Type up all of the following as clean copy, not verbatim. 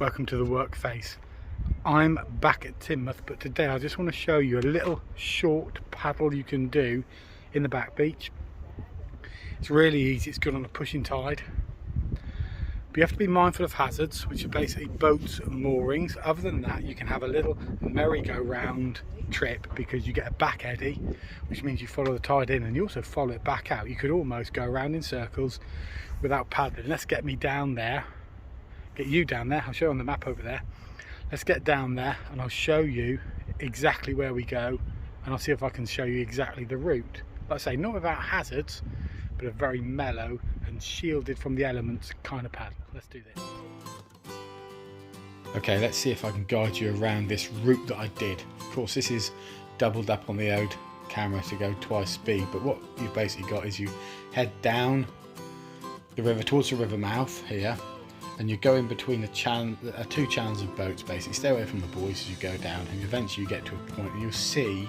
Welcome to the work face. I'm back at Teignmouth, but today I just want to show you a little short paddle you can do in the back beach. It's really easy, it's good on a pushing tide. But you have to be mindful of hazards, which are basically boats and moorings. Other than that, you can have a little merry-go-round trip because you get a back eddy, which means you follow the tide in and you also follow it back out. You could almost go around in circles without paddling. Let's get me down there. Get you down there. I'll show you on the map over there. Let's get down there and I'll show you exactly where we go, and I'll see if I can show you exactly the route. Like I say, not without hazards, but a very mellow and shielded from the elements kind of paddle. Let's do this. Okay, let's see if I can guide you around this route that I did. Of course, this is doubled up on the old camera to go twice speed, but what you've basically got is you head down the river towards the river mouth here, and you go in between the two channels of boats. Basically stay away from the buoys as you go down, and eventually you get to a point and you'll see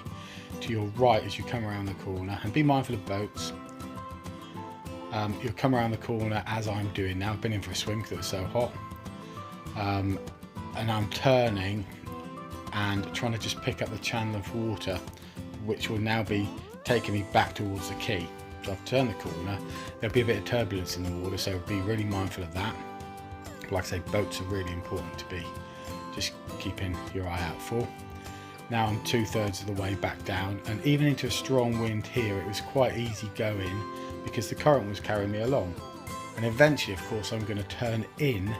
to your right as you come around the corner, and be mindful of boats. You'll come around the corner as I'm doing now. I've been in for a swim because it was so hot, and I'm turning and trying to just pick up the channel of water, which will now be taking me back towards the quay. So I've turned the corner. There'll be a bit of turbulence in the water, so be really mindful of that. Like I say, boats are really important to be just keeping your eye out for. Now I'm 2/3 of the way back down, and even into a strong wind here, it was quite easy going because the current was carrying me along. And eventually, of course, I'm going to turn in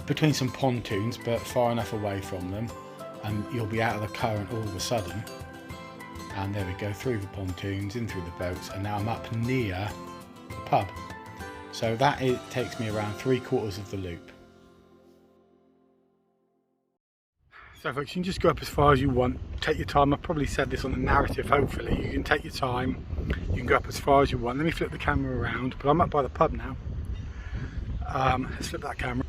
between some pontoons, but far enough away from them, and you'll be out of the current all of a sudden. And there we go, through the pontoons, in through the boats, and now I'm up near the pub. So that takes me around 3/4 of the loop. So folks, you can just go up as far as you want. Take your time. I've probably said this on the narrative, hopefully. You can take your time. You can go up as far as you want. Let me flip the camera around, but I'm up by the pub now. Let's flip that camera.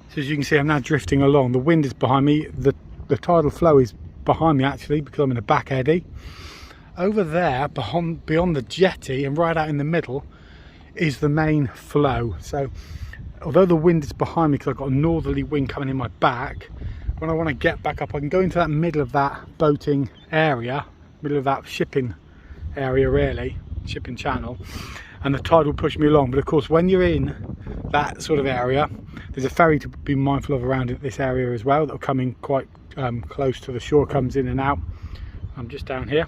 So as you can see, I'm now drifting along. The wind is behind me. The tidal flow is behind me actually, because I'm in a back eddy. Over there, beyond the jetty and right out in the middle, is the main flow. So although the wind is behind me because I've got a northerly wind coming in my back, when I want to get back up, I can go into that middle of that boating area, middle of that shipping area, really, shipping channel, and the tide will push me along. But of course, when you're in that sort of area, there's a ferry to be mindful of around this area as well, that'll come in quite close to the shore, comes in and out. I'm just down here.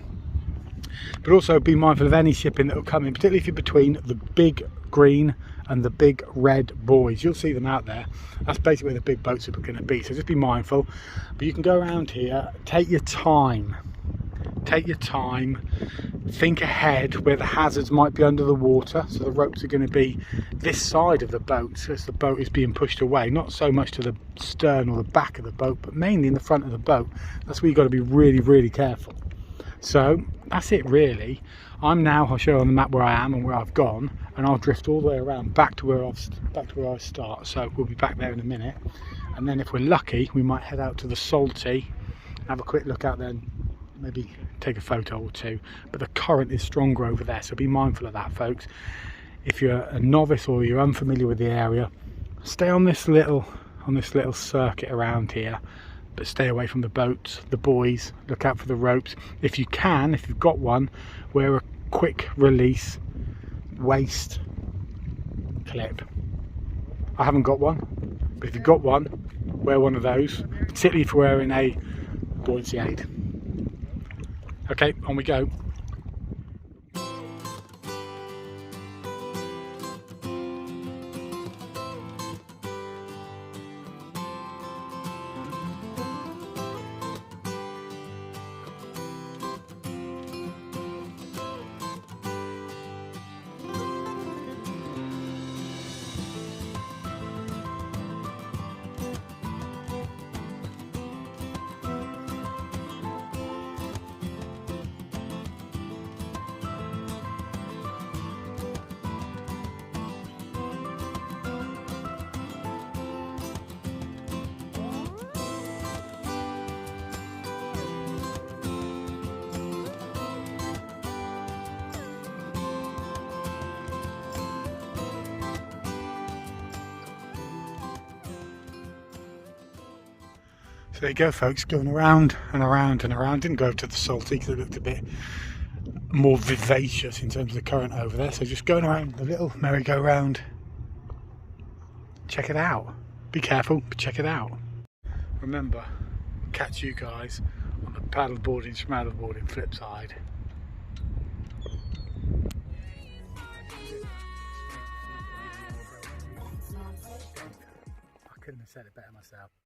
But also be mindful of any shipping that will come in, particularly if you're between the big green and the big red buoys. You'll see them out there. That's basically where the big boats are going to be, so just be mindful. But you can go around here, take your time, think ahead where the hazards might be under the water. So the ropes are going to be this side of the boat as the boat is being pushed away, not so much to the stern or the back of the boat, but mainly in the front of the boat. That's where you've got to be really careful. So that's it really. I'll show you on the map where I am and where I've gone, and I'll drift all the way around back to where I start. So we'll be back there in a minute, and then if we're lucky, we might head out to the Salty, have a quick look out there, and maybe take a photo or two. But the current is stronger over there, so be mindful of that, folks. If you're a novice or you're unfamiliar with the area, stay on this little circuit around here. But stay away from the boats, the buoys, look out for the ropes. If you can, if you've got one, wear a quick release waist clip. I haven't got one, but if you've got one, wear one of those, particularly if you're wearing a buoyancy aid. Okay, on we go. So there you go, folks, going around and around and around. Didn't go over to the salty because it looked a bit more vivacious in terms of the current over there. So just going around the little merry-go-round. Check it out. Be careful, but check it out. Remember, catch you guys on the paddleboarding, schmaddleboarding flip side. I couldn't have said it better myself.